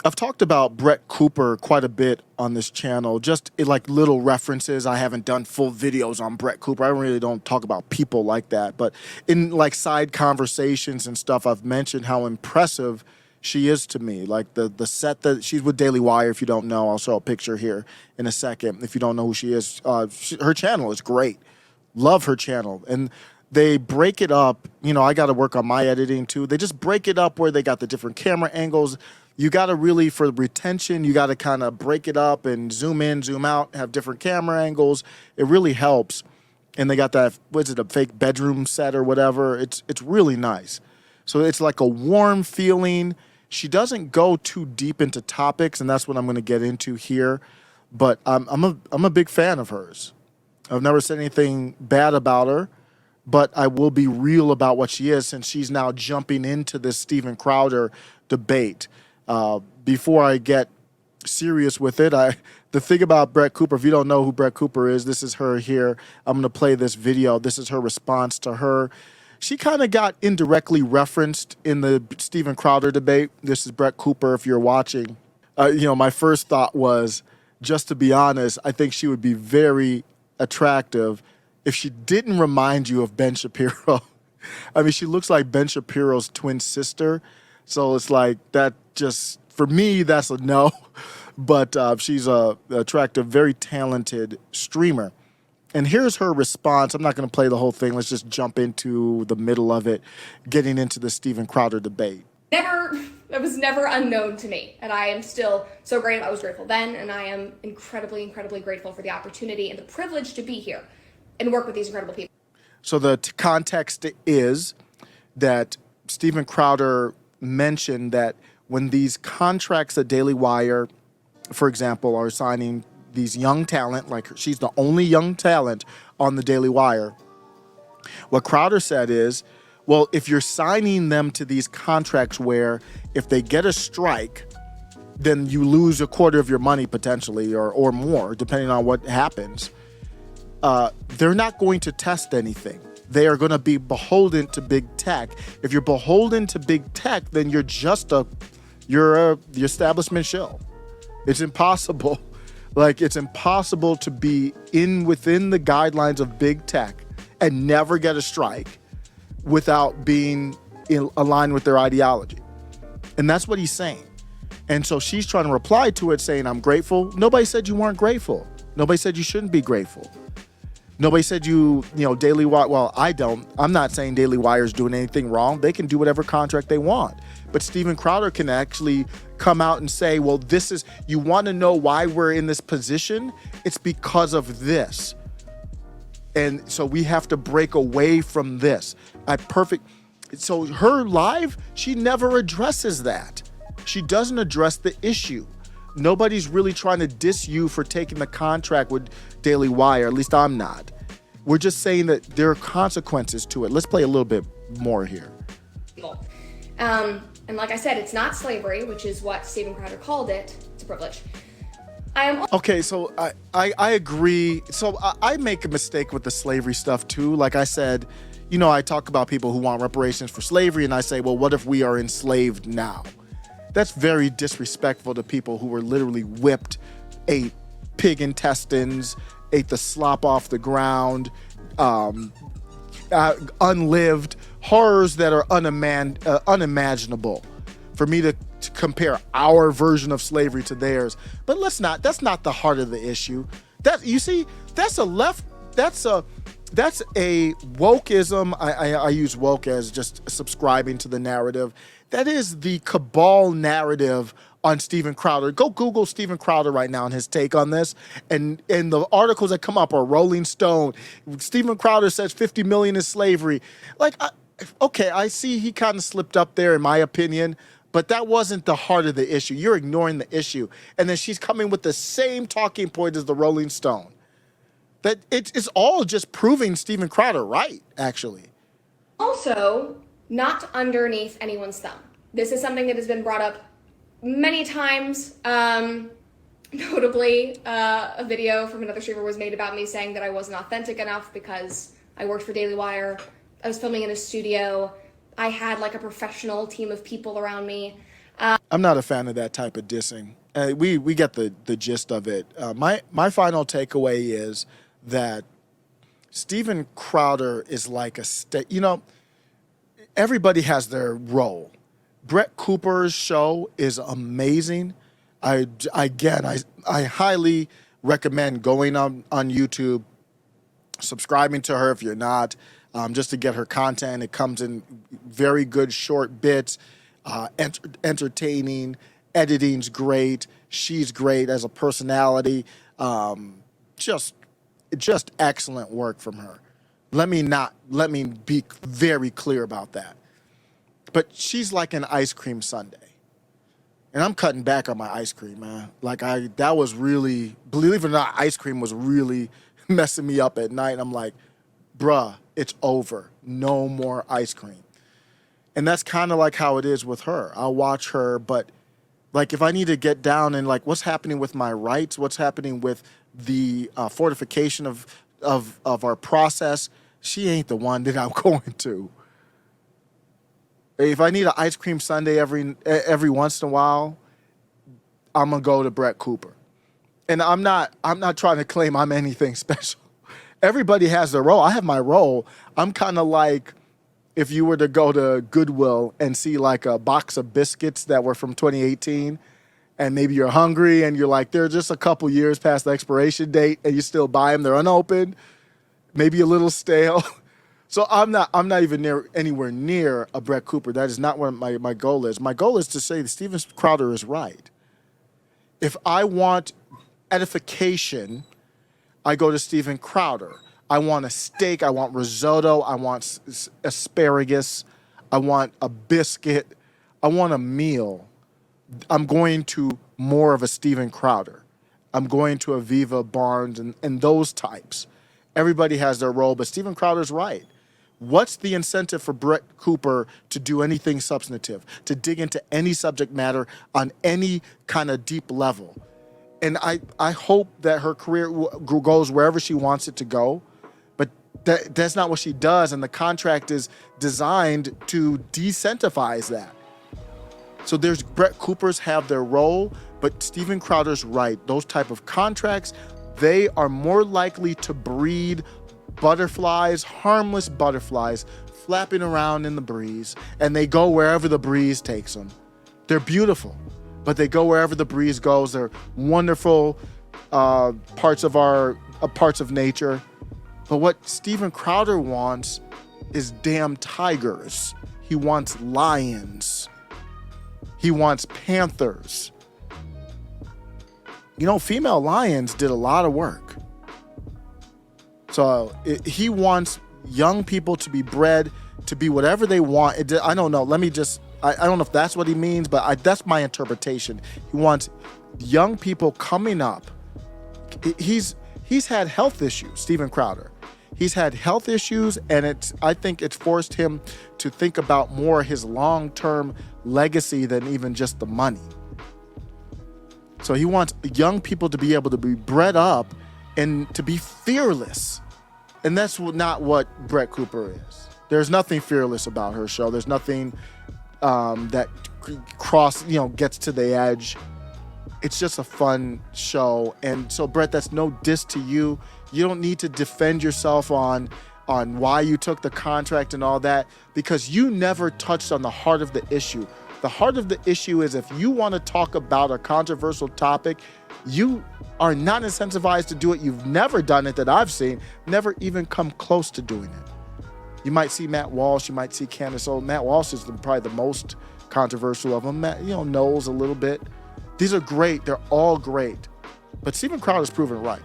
I've talked about Brett Cooper quite a bit on this channel, just like little references. I haven't done full videos on Brett Cooper. I really don't talk about people like that. But in like side conversations and stuff, I've mentioned how impressive she is to me. Like the set that she's with Daily Wire, if you don't know, I'll show a picture here in a second. If you don't know who she is, her channel is great. Love her channel. And they break it up. You know, I got to work on my editing too. They just break it up where they got the different camera angles. You got to really, for retention, you got to kind of break it up and zoom in, zoom out, have different camera angles. It really helps. And they got that, what's it, a fake bedroom set or whatever. It's really nice. So it's like a warm feeling. She doesn't go too deep into topics, and that's what I'm going to get into here. But I'm a big fan of hers. I've never said anything bad about her, but I will be real about what she is since she's now jumping into this Steven Crowder debate. Before I get serious with it, the thing about Brett Cooper, if you don't know who Brett Cooper is, this is her here. I'm going to play this video. This is her response to her. She kind of got indirectly referenced in the Steven Crowder debate. This is Brett Cooper, if you're watching. My first thought was, just to be honest, I think she would be very attractive if she didn't remind you of Ben Shapiro. I mean, she looks like Ben Shapiro's twin sister. So it's like that just, for me, that's a no. But she's a attractive, very talented streamer. And here's her response. I'm not going to play the whole thing. Let's just jump into the middle of it, getting into the Steven Crowder debate. It was never unknown to me. And I am still so grateful. I was grateful then, and I am incredibly, incredibly grateful for the opportunity and the privilege to be here and work with these incredible people. So the context is that Steven Crowder mentioned that when these contracts at Daily Wire, for example, are signing these young talent, like she's the only young talent on the Daily Wire, what Crowder said is, well, if you're signing them to these contracts where if they get a strike, then you lose a quarter of your money potentially or more, depending on what happens, they're not going to test anything. They are going to be beholden to big tech. If you're beholden to big tech, then you're just the establishment shill. It's impossible. Like, it's impossible to be within the guidelines of big tech and never get a strike without being aligned with their ideology. And that's what he's saying. And so she's trying to reply to it saying, I'm grateful. Nobody said you weren't grateful. Nobody said you shouldn't be grateful. Nobody said Daily Wire, well, I'm not saying Daily Wire is doing anything wrong. They can do whatever contract they want. But Steven Crowder can actually come out and say, well, you want to know why we're in this position? It's because of this. And so we have to break away from this. So her live, she never addresses that. She doesn't address the issue. Nobody's really trying to diss you for taking the contract with Daily Wire. At least I'm not. We're just saying that there are consequences to it. Let's play a little bit more here. And like I said, it's not slavery, which is what Steven Crowder called it. It's a privilege. Okay, so I agree. So I make a mistake with the slavery stuff too. Like I said, I talk about people who want reparations for slavery, and I say, well, what if we are enslaved now? That's very disrespectful to people who were literally whipped, ate pig intestines, ate the slop off the ground, unlived, horrors that are unimaginable. For me to compare our version of slavery to theirs. But that's not the heart of the issue. That's a wokeism. I use woke as just subscribing to the narrative. That is the cabal narrative on Steven Crowder. Go Google Steven Crowder right now and his take on this. And the articles that come up are Rolling Stone. Steven Crowder says 50 million is slavery. I see he kind of slipped up there in my opinion, but that wasn't the heart of the issue. You're ignoring the issue. And then she's coming with the same talking point as the Rolling Stone. That it's all just proving Steven Crowder right, actually. Also, not underneath anyone's thumb. This is something that has been brought up many times. Notably, a video from another streamer was made about me saying that I wasn't authentic enough because I worked for Daily Wire. I was filming in a studio. I had like a professional team of people around me. I'm not a fan of that type of dissing. We get the gist of it. My final takeaway is that Steven Crowder is like everybody has their role. Brett Cooper's show is amazing. I highly recommend going on YouTube, subscribing to her if you're not, just to get her content. It comes in very good short bits, entertaining, editing's great, she's great as a personality, just excellent work from her. Let me be very clear about that. But she's like an ice cream sundae. And I'm cutting back on my ice cream, man. That was really, believe it or not, ice cream was really messing me up at night. And I'm like, bruh, it's over. No more ice cream. And that's kind of like how it is with her. I'll watch her, but like if I need to get down and like what's happening with my rights, what's happening with the fortification of our process, she ain't the one that I'm going to. If I need an ice cream sundae every once in a while, I'm gonna go to Brett Cooper. And I'm not trying to claim I'm anything special. Everybody has their role. I have my role. I'm kind of like if you were to go to Goodwill and see like a box of biscuits that were from 2018, and maybe you're hungry and you're like, they're just a couple years past the expiration date, and you still buy them. They're unopened, maybe a little stale. So I'm not even anywhere near a Brett Cooper. That is not what my goal is. My goal is to say that Steven Crowder is right. If I want edification, I go to Steven Crowder. I want a steak. I want risotto. I want asparagus. I want a biscuit. I want a meal. I'm going to more of a Steven Crowder. I'm going to a Viva Barnes and those types. Everybody has their role, but Steven Crowder's right. What's the incentive for Brett Cooper to do anything substantive, to dig into any subject matter on any kind of deep level? And I hope that her career goes wherever she wants it to go, but that's not what she does, and the contract is designed to decentivize that. So there's Brett Coopers have their role, but Steven Crowder's right. Those type of contracts, they are more likely to breed butterflies, harmless butterflies, flapping around in the breeze, and they go wherever the breeze takes them. They're beautiful, but they go wherever the breeze goes. They're wonderful parts of nature. But what Steven Crowder wants is damn tigers. He wants lions. He wants panthers. Female lions did a lot of work. So he wants young people to be bred to be whatever they want. I don't know. I don't know if that's what he means, but that's my interpretation. He wants young people coming up. He's had health issues, Steven Crowder. He's had health issues, and I think it's forced him to think about more his long-term legacy than even just the money. So he wants young people to be able to be bred up and to be fearless. And that's not what Brett Cooper is. There's nothing fearless about her show. There's nothing that gets to the edge. It's just a fun show. And so, Brett, that's no diss to you. You don't need to defend yourself on why you took the contract and all that, because you never touched on the heart of the issue. The heart of the issue is if you want to talk about a controversial topic, you are not incentivized to do it. You've never done it that I've seen, never even come close to doing it. You might see Matt Walsh, you might see Canace Owens. Matt Walsh is probably the most controversial of them. Matt, Knowles a little bit. These are great. They're all great. But Steven Crowder's proven right.